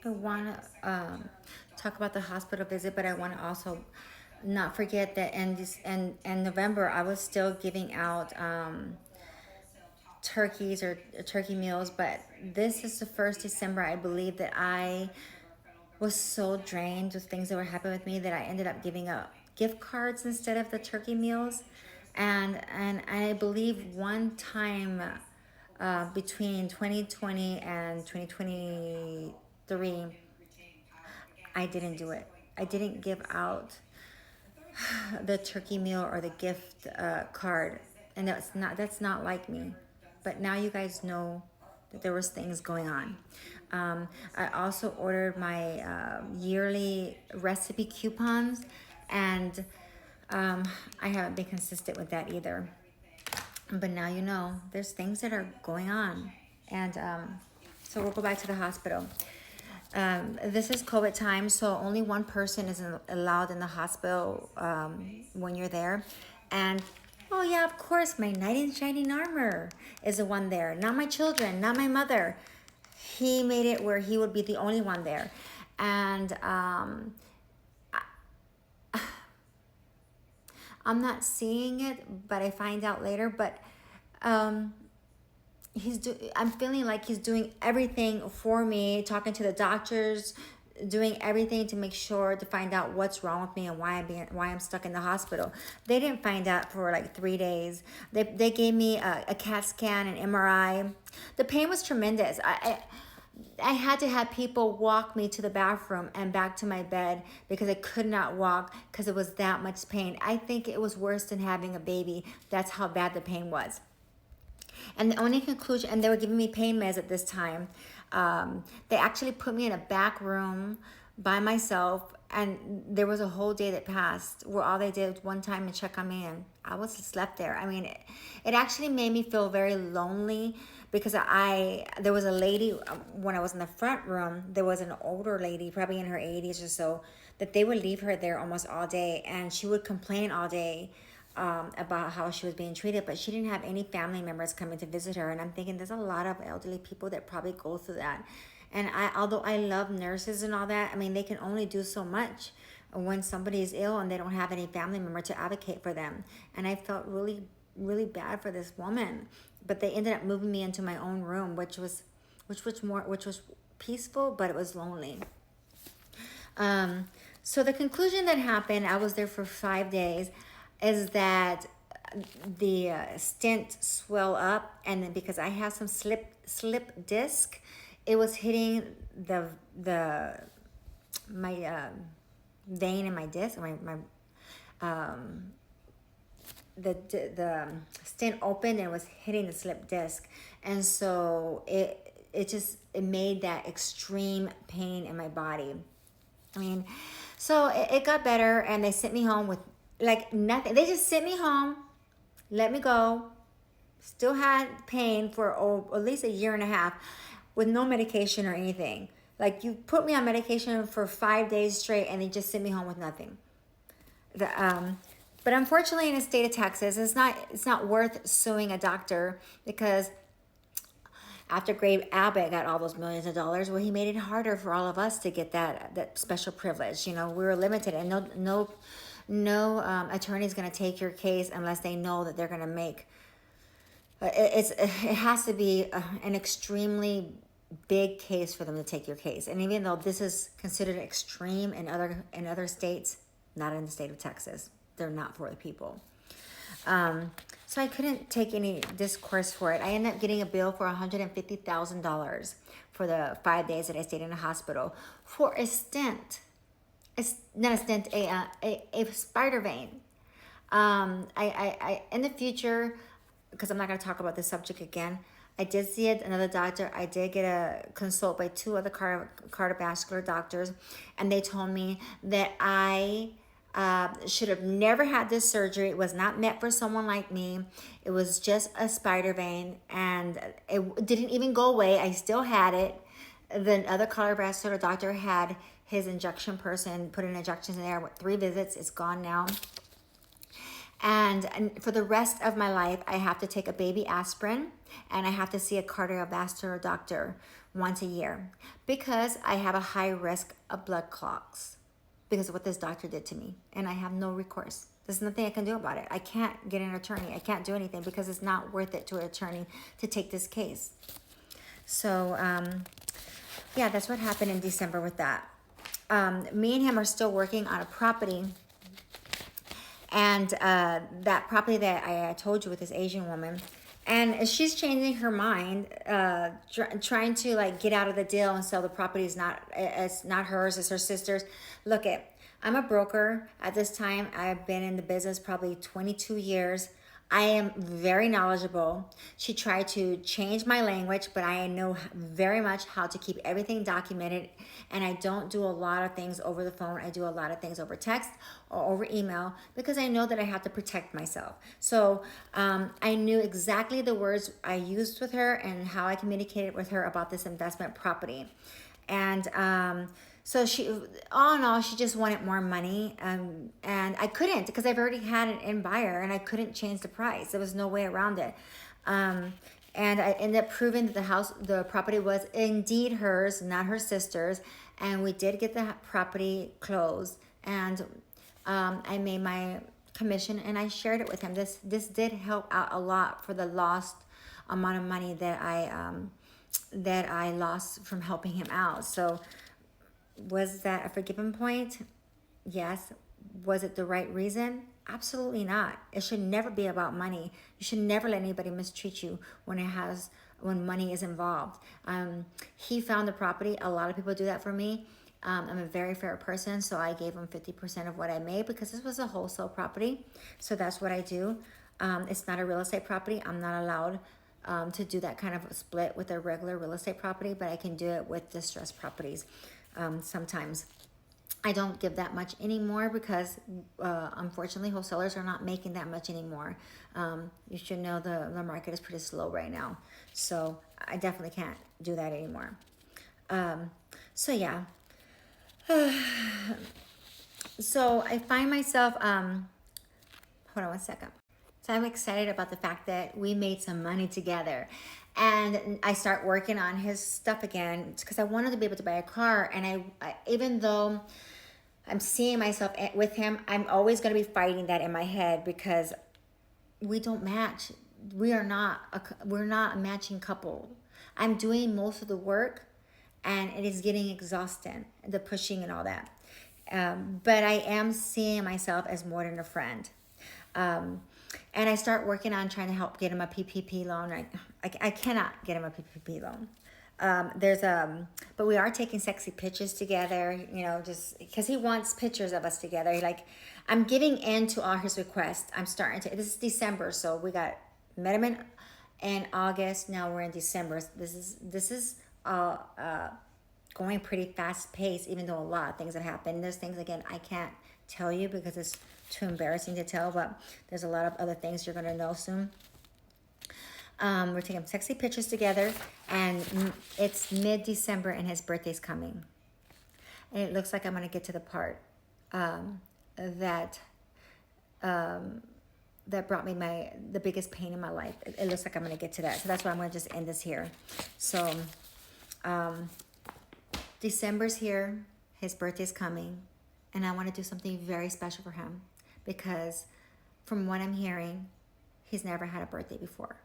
I want to talk about the hospital visit, but I want to also not forget that in this and November I was still giving out turkeys or turkey meals. But this is the first December I believe that I was so drained with things that were happening with me that I ended up giving up gift cards instead of the turkey meals. And I believe one time between 2020 and 2023, I didn't do it. I didn't give out the turkey meal or the gift card, and that's not like me. But now you guys know that there was things going on. I also ordered my yearly recipe coupons, and I haven't been consistent with that either. But now you know there's things that are going on, and so we'll go back to the hospital. This is COVID time, so only one person is allowed in the hospital when you're there. And oh yeah, of course, my knight in shining armor is the one there. Not my children, not my mother. He made it where he would be the only one there, and I'm not seeing it, but I find out later. But um, I'm feeling like he's doing everything for me, talking to the doctors, doing everything to make sure to find out what's wrong with me and why I'm stuck in the hospital. They didn't find out for like 3 days. They gave me a CAT scan and MRI. The pain was tremendous. I had to have people walk me to the bathroom and back to my bed because I could not walk because it was that much pain. I think it was worse than having a baby. That's how bad the pain was. And the only conclusion, and they were giving me pain meds at this time. They actually put me in a back room by myself, and there was a whole day that passed where all they did was one time to check on me, and I was slept there. I mean, it actually made me feel very lonely because there was a lady when I was in the front room. There was an older lady, probably in her 80s or so, that they would leave her there almost all day, and she would complain all day about how she was being treated, but she didn't have any family members coming to visit her. And I'm thinking there's a lot of elderly people that probably go through that. And although I love nurses and all that, I mean, they can only do so much when somebody is ill and they don't have any family member to advocate for them. And I felt really, really bad for this woman. But they ended up moving me into my own room, which was peaceful, but it was lonely. So the conclusion that happened, I was there for 5 days, is that the stent swell up, and then because I have some slip disc, it was hitting the my vein in my disc, the stent opened and was hitting the slip disc, and so it made that extreme pain in my body. I mean, so it got better, and they sent me home with like nothing. They just sent me home, let me go. Still had pain for at least a year and a half with no medication or anything. Like you put me on medication for 5 days straight, and they just sent me home with nothing. But unfortunately, in the state of Texas, it's not worth suing a doctor because after Greg Abbott got all those millions of dollars, well, he made it harder for all of us to get that special privilege. You know, we were limited, and no attorney is going to take your case unless they know that they're going to make. It has to be an extremely big case for them to take your case. And even though this is considered extreme in other states, not in the state of Texas, they're not for the people. So I couldn't take any discourse for it. I ended up getting a bill for $150,000 for the 5 days that I stayed in the hospital for a stent. Not a stent, a spider vein. I in the future, because I'm not going to talk about this subject again, I did see another doctor. I did get a consult by two other cardiovascular doctors, and they told me that I should have never had this surgery. It was not meant for someone like me. It was just a spider vein, and it didn't even go away. I still had it. The other cardiovascular doctor had his injection person put an injection in there with 3 visits. It's gone now. And for the rest of my life, I have to take a baby aspirin, and I have to see a cardiovascular doctor once a year because I have a high risk of blood clots because of what this doctor did to me, and I have no recourse. There's nothing I can do about it. I can't get an attorney. I can't do anything because it's not worth it to an attorney to take this case. So, yeah, that's what happened in December with that. Me and him are still working on a property, and that property that I told you with this Asian woman, and she's changing her mind, trying to like get out of the deal and sell the property. It's not hers, it's her sister's. Look it, I'm a broker at this time. I've been in the business probably 22 years. I am very knowledgeable. She tried to change my language, but I know very much how to keep everything documented. And I don't do a lot of things over the phone. I do a lot of things over text or over email because I know that I have to protect myself. So I knew exactly the words I used with her and how I communicated with her about this investment property. And so she, all in all, she just wanted more money, and I couldn't because I've already had an in buyer, and I couldn't change the price. There was no way around it. And I ended up proving that the property was indeed hers, not her sister's, and we did get the property closed. And I made my commission, and I shared it with him. This did help out a lot for the lost amount of money that I lost from helping him out. So was that a forgiven point? Yes. Was it the right reason? Absolutely not. It should never be about money. You should never let anybody mistreat you when money is involved. He found the property. A lot of people do that for me. I'm a very fair person, so I gave him 50% of what I made because this was a wholesale property. So that's what I do. It's not a real estate property. I'm not allowed to do that kind of a split with a regular real estate property, but I can do it with distressed properties. Sometimes I don't give that much anymore because unfortunately wholesalers are not making that much anymore. You should know the market is pretty slow right now, so I definitely can't do that anymore. So yeah, so I find myself hold on one second. So I'm excited about the fact that we made some money together, and I start working on his stuff again because I wanted to be able to buy a car. And I even though I'm seeing myself with him, I'm always going to be fighting that in my head because we don't match. We're not a matching couple. I'm doing most of the work, and it is getting exhausting, the pushing and all that. But I am seeing myself as more than a friend. And I start working on trying to help get him a PPP loan. I cannot get him a PPP loan. But we are taking sexy pictures together, just because he wants pictures of us together. I'm giving in to all his requests. This is December, so we met him in August. Now we're in December. This is going pretty fast paced, even though a lot of things have happened. There's things, again, I can't tell you because it's too embarrassing to tell, but there's a lot of other things you're going to know soon. We're taking sexy pictures together, and it's mid-December, and his birthday's coming. And it looks like I'm going to get to the part that brought me the biggest pain in my life. It looks like I'm going to get to that. So that's why I'm going to just end this here. So December's here. His birthday's coming. And I want to do something very special for him because from what I'm hearing, he's never had a birthday before.